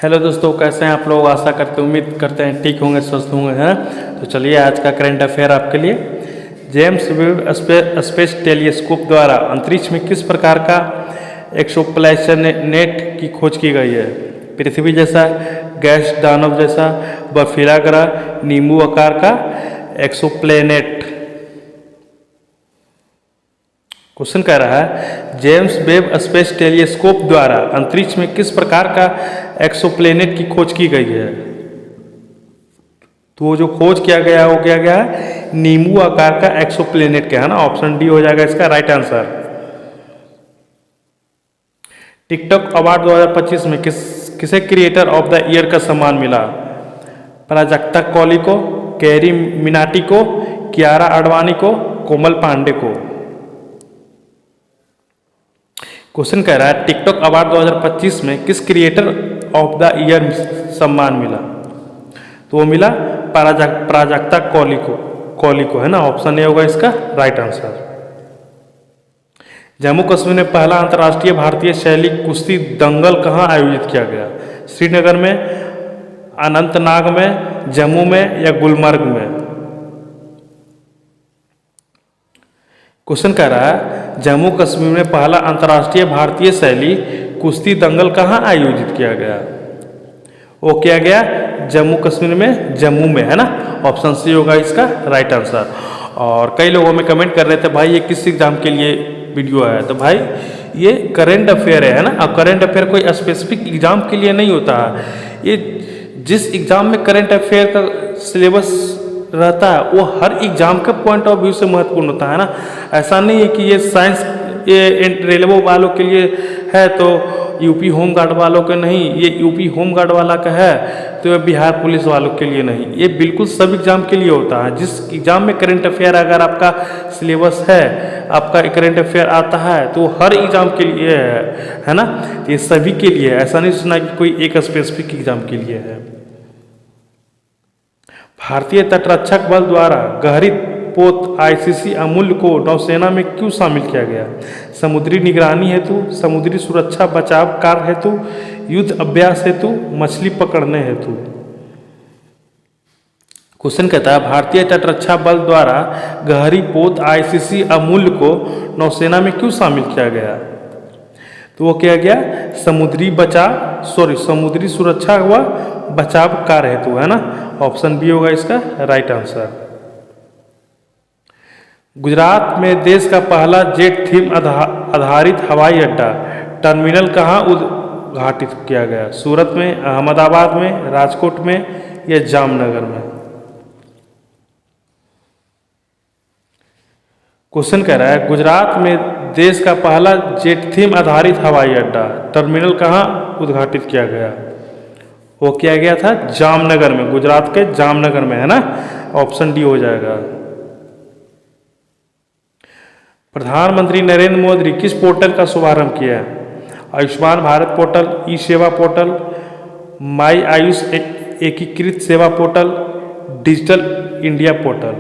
Hello दोस्तों, कैसे हैं आप लोग। आशा करते उम्मीद करते हैं ठीक होंगे, स्वस्थ होंगे, है। तो चलिए आज का करंट अफेयर आपके लिए। जेम्स वेब स्पेस टेलीस्कोप द्वारा अंतरिक्ष में किस प्रकार का एक्सोप्लैनेट की खोज की गई है। पृथ्वी जैसा, गैस दानव जैसा, बर्फीला ग्रह, नींबू आकार का एक्सोप्लैनेट। क्वेश्चन कह रहा है जेम्स वेब स्पेस टेलीस्कोप द्वारा अंतरिक्ष में किस प्रकार का एक्सोप्लैनेट की खोज की गई है। तो वो जो खोज किया गया वो क्या गया है, नींबू आकार का एक्सोप्लैनेट क्या है ना। ऑप्शन डी हो जाएगा इसका राइट आंसर। टिकटॉक अवार्ड 2025 में किसे क्रिएटर ऑफ द ईयर का सम्मान मिला। प्राजक्ता कौली को, कैरी मिनाटी को, कियारा आडवाणी को, कोमल पांडे को। क्वेश्चन कह रहा है टिकटॉक अवार्ड 2025 में किस क्रिएटर ऑफ द ईयर सम्मान मिला। तो वो मिला प्राजक्ता कौली को है ना। ऑप्शन ए होगा इसका राइट आंसर। जम्मू कश्मीर में पहला अंतर्राष्ट्रीय भारतीय शैली कुश्ती दंगल कहाँ आयोजित किया गया। श्रीनगर में, अनंतनाग में, जम्मू में या गुलमर्ग में। क्वेश्चन कह रहा है जम्मू कश्मीर में पहला अंतर्राष्ट्रीय भारतीय शैली कुश्ती दंगल कहाँ आयोजित किया गया। वो किया गया जम्मू कश्मीर में, जम्मू में, है ना। ऑप्शन सी होगा इसका राइट आंसर। और कई लोगों में कमेंट कर रहे थे भाई ये किस एग्जाम के लिए वीडियो है। तो भाई ये करंट अफेयर है ना। अब करंट अफेयर कोई स्पेसिफिक एग्जाम के लिए नहीं होता है। ये जिस एग्जाम में करंट अफेयर का सिलेबस रहता है वो हर एग्जाम के पॉइंट ऑफ व्यू से महत्वपूर्ण होता है ना। ऐसा नहीं है कि ये साइंस ये रेलवे वालों के लिए है तो यूपी होम गार्ड वालों के नहीं, ये यूपी होम गार्ड वाला का है तो ये बिहार पुलिस वालों के लिए नहीं। ये बिल्कुल सब एग्जाम के लिए होता है। जिस एग्जाम में करंट अफेयर अगर आपका सिलेबस है, आपका करंट अफेयर आता है तो हर एग्जाम के लिए है ना। ये सभी के लिए है, ऐसा नहीं सुना कि कोई एक स्पेसिफिक एग्जाम के लिए है। भारतीय तटरक्षक बल द्वारा गहरी पोत आईसीसी अमूल्य को नौसेना में क्यों शामिल किया गया। समुद्री निगरानी हेतु, समुद्री सुरक्षा बचाव कार्य हेतु, युद्ध अभ्यास हेतु, मछली पकड़ने हेतु। क्वेश्चन कहता है भारतीय तटरक्षा बल द्वारा गहरी पोत आईसीसी अमूल्य को नौसेना में क्यों शामिल किया गया। तो वो किया गया समुद्री सुरक्षा व बचाव कार्य हेतु, है ना। ऑप्शन बी होगा इसका राइट आंसर। गुजरात में देश का पहला जेट थीम आधारित हवाई अड्डा टर्मिनल कहाँ उद्घाटित किया गया। सूरत में, अहमदाबाद में, राजकोट में या जामनगर में। क्वेश्चन कह रहा है गुजरात में देश का पहला जेट थीम आधारित हवाई अड्डा टर्मिनल कहाँ उद्घाटित किया गया। वो किया गया था जामनगर में, गुजरात के जामनगर में, है ना। ऑप्शन डी हो जाएगा। प्रधानमंत्री नरेंद्र मोदी किस पोर्टल का शुभारंभ किया है। आयुष्मान भारत पोर्टल, ई सेवा पोर्टल, माई आयुष एकीकृत सेवा पोर्टल, डिजिटल इंडिया पोर्टल।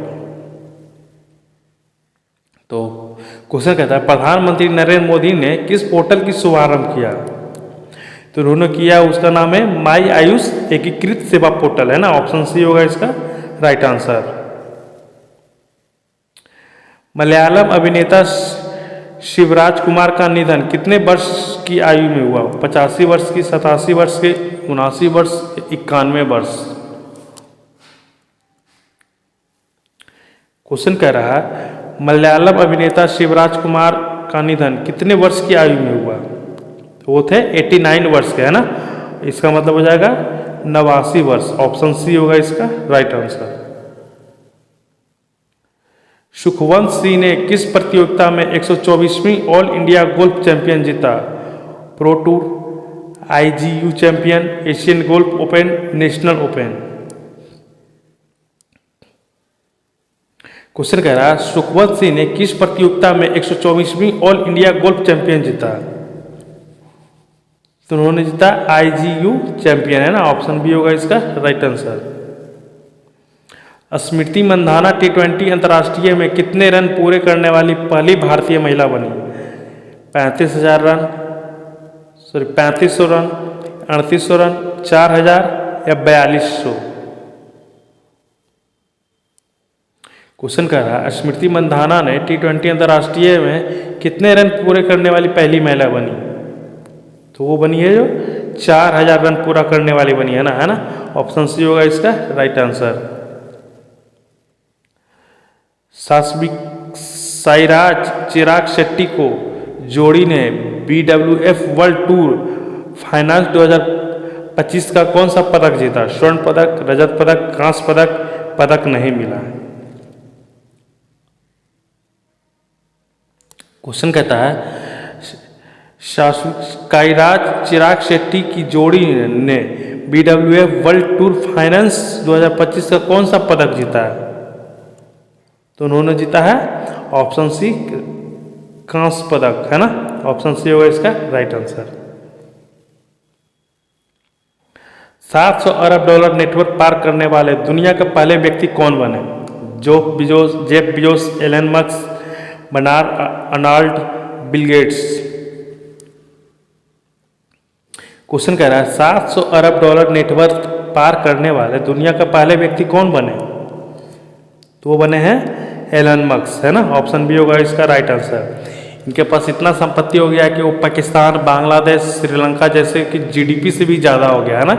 तो क्वेश्चन कहता है प्रधानमंत्री नरेंद्र मोदी ने किस पोर्टल की शुभारंभ किया। तो उन्होंने किया, उसका नाम है माई आयुष एकीकृत सेवा पोर्टल, है ना। ऑप्शन सी होगा इसका राइट आंसर। मलयालम अभिनेता शिवराज कुमार का निधन कितने वर्ष की आयु में हुआ। 85 वर्ष की, 87 वर्ष की, 79 वर्ष, 91 वर्ष। क्वेश्चन कह रहा है मलयालम अभिनेता शिवराज कुमार का निधन कितने वर्ष की आयु में हुआ। तो वो थे 89 वर्ष के, है ना। इसका मतलब हो जाएगा 89 वर्ष। ऑप्शन सी होगा इसका राइट आंसर। सुखवंत सिंह ने किस प्रतियोगिता में 124वीं ऑल इंडिया गोल्फ चैंपियन जीता। Pro tour, IGU champion, Asian golf open, national open. Question कह रहा है सुखवंत सिंह ने किस प्रतियोगिता में 124वीं ऑल इंडिया गोल्फ चैंपियन जीता। तो उन्होंने जीता आईजीयू चैंपियन, है ना। ऑप्शन बी होगा इसका right answer. Smriti Mandhana T20 अंतर्राष्ट्रीय में कितने रन पूरे करने वाली पहली भारतीय महिला बनी। 35,000 रन, 3500 रन, 3800 रन, 4000 या 4200? क्वेश्चन कर रहा है स्मृति मंधाना ने T20 अंतर्राष्ट्रीय में कितने रन पूरे करने वाली पहली महिला बनी? तो वो बनी है जो 4000 रन पूरा करने वाली बनी है ना, ऑप्शन सी होगा इसका राइट आंसर। साइराज चिराग शेट्टी को जोड़ी ने BWF वर्ल्ड टूर फाइनेंस 2025 का कौन सा पदक जीता? स्वर्ण पदक, रजत पदक, कांस्य पदक, पदक नहीं मिला। क्वेश्चन कहता है साइराज चिराग शेट्टी की जोड़ी ने BWF वर्ल्ड टूर फाइनेंस 2025 का कौन सा पदक जीता है? तो उन्होंने जीता है ऑप्शन सी कांस्य पदक, है ना, ऑप्शन सी होगा इसका राइट आंसर। 700 अरब डॉलर नेटवर्क पार करने वाले दुनिया के पहले व्यक्ति कौन बने? Jeff Bezos, Elon Musk, Bernard Arnault, Bill Gates. Question कह रहा है 700 अरब डॉलर नेटवर्क पार करने वाले दुनिया का पहले व्यक्ति कौन बने? तो वो बने हैं एलन मस्क, है ना, ऑप्शन बी होगा इसका राइट आंसर। इनके पास इतना संपत्ति हो गया कि वो पाकिस्तान, बांग्लादेश, श्रीलंका जैसे कि GDP से भी ज़्यादा हो गया, है ना।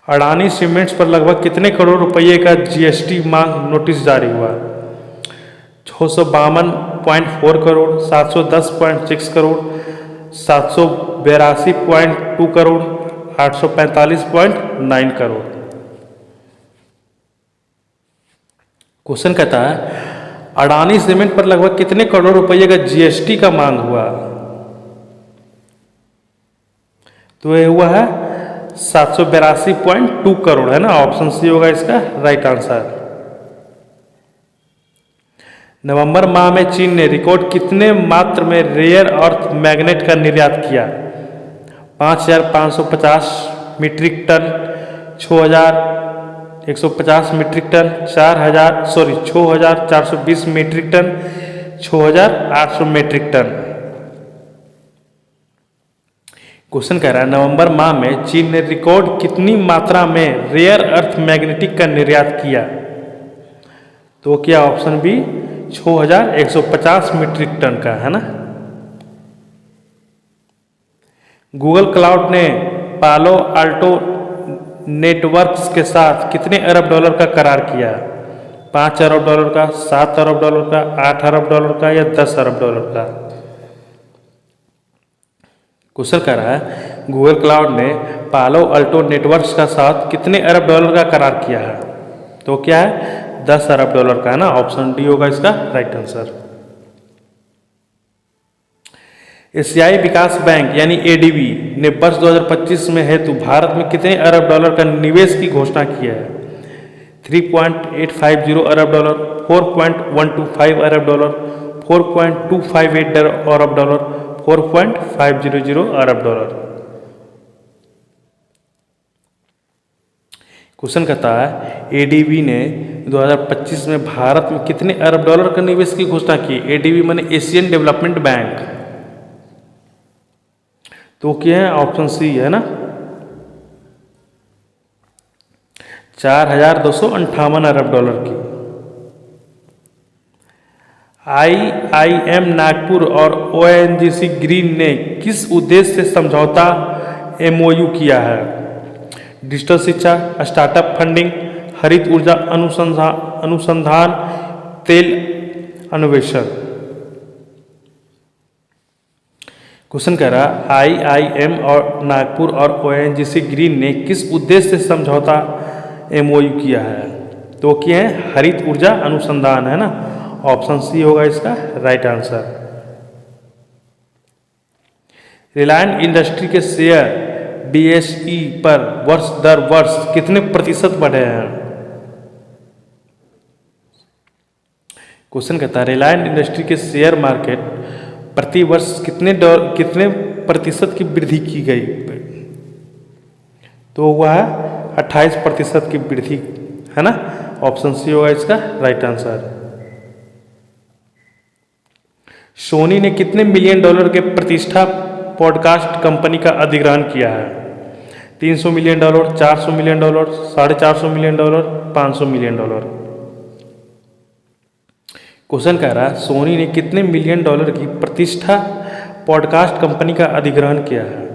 अडानी सीमेंट्स पर लगभग कितने करोड़ रुपए का GST मांग नोटिस जारी हुआ? 652.4 करोड़, 710.6 करोड़, 782.2 करोड़, 845.9 करोड़। क्वेश्चन कहता है अडानी सीमेंट पर लगभग कितने करोड़ रुपए का GST का मांग हुआ? तो ये हुआ है 782.2 करोड़, है ना, ऑप्शन सी होगा इसका राइट आंसर। नवंबर माह में चीन ने रिकॉर्ड कितने मात्रा में रेयर अर्थ मैग्नेट का निर्यात किया? 5550 metric ton, 6150 metric ton, 6420 metric ton, 6800 metric ton. Question कह रहा है नवंबर माह में चीन ने रिकॉर्ड कितनी मात्रा में रेयर अर्थ मैग्नेटिक का निर्यात किया? तो क्या ऑप्शन बी 6150 मीट्रिक टन का, है ना। गूगल क्लाउड ने पालो अल्टो नेटवर्क्स के साथ कितने अरब डॉलर का करार किया? 5 अरब डॉलर का, 7 अरब डॉलर का, 8 अरब डॉलर का या 10 अरब डॉलर का? क्वेश्चन कर रहा है गूगल क्लाउड ने पालो अल्टो नेटवर्क्स का साथ कितने अरब डॉलर का करार किया है? तो क्या है 10 अरब डॉलर का, है ना, ऑप्शन डी होगा इसका राइट आंसर। एशियाई विकास बैंक यानी ADB ने वर्ष 2025 में हेतु भारत में कितने अरब डॉलर का निवेश की घोषणा की है? 3.850 अरब डॉलर, 4.125 अरब डॉलर, 4.258 अरब डॉलर, 4.500 अरब डॉलर। क्वेश्चन कहता है ADB ने 2025 में भारत में कितने अरब डॉलर का निवेश की घोषणा की? ADB माने एशियन डेवलपमेंट बैंक, तो क्या है ऑप्शन सी, है ना, 4258 अरब डॉलर की। IIM नागपुर और ONGC ग्रीन ने किस उद्देश्य से समझौता MOU किया है? डिजिटल शिक्षा, स्टार्टअप फंडिंग, हरित ऊर्जा अनुसंधान, तेल अन्वेषण। क्वेश्चन कह रहा IIM और नागपुर और ONGC ग्रीन ने किस उद्देश्य से समझौता MOU किया है? तो क्या है हरित ऊर्जा अनुसंधान, है ना, ऑप्शन सी होगा इसका राइट आंसर। रिलायंस इंडस्ट्री के शेयर BSE पर वर्ष दर वर्ष कितने प्रतिशत बढ़े हैं? क्वेश्चन कहता है रिलायंस इंडस्ट्री के शेयर मार्केट प्रति वर्ष कितने प्रतिशत की वृद्धि की गई? तो वह है 28% की वृद्धि, है ना, ऑप्शन सी होगा इसका राइट आंसर। सोनी ने कितने मिलियन डॉलर के प्रतिष्ठा पॉडकास्ट कंपनी का अधिग्रहण किया है? 300 million dollar, 400 million dollar, 450 million dollar, 500 million dollar. Question कह रहा है सोनी ने कितने मिलियन डॉलर की प्रतिष्ठा पॉडकास्ट कंपनी का अधिग्रहण किया है?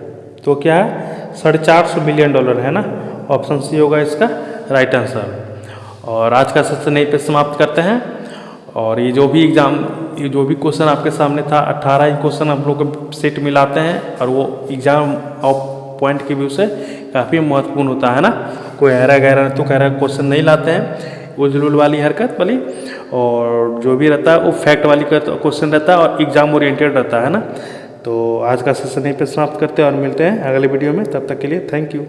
तो क्या है? 450 मिलियन डॉलर है ना। ऑप्शन सी होगा इसका राइट आंसर। और आज का सेशन यहीं पे समाप्त करते हैं। और ये जो भी क्वेश्चन आपके सामने था 18 ही क्वेश्चन हम लोग को सेट मिलाते हैं और वो एग्जाम पॉइंट के व्यू से काफ़ी महत्वपूर्ण होता है ना। कोई ऐरा गैरा तो कह रहा क्वेश्चन नहीं लाते हैं, उजलूल वाली हरकत वाली, और जो भी रहता है वो फैक्ट वाली क्वेश्चन रहता है और एग्जाम ओरिएंटेड रहता है ना। तो आज का सेशन यहीं पे समाप्त करते हैं और मिलते हैं अगले वीडियो में। तब तक के लिए थैंक यू।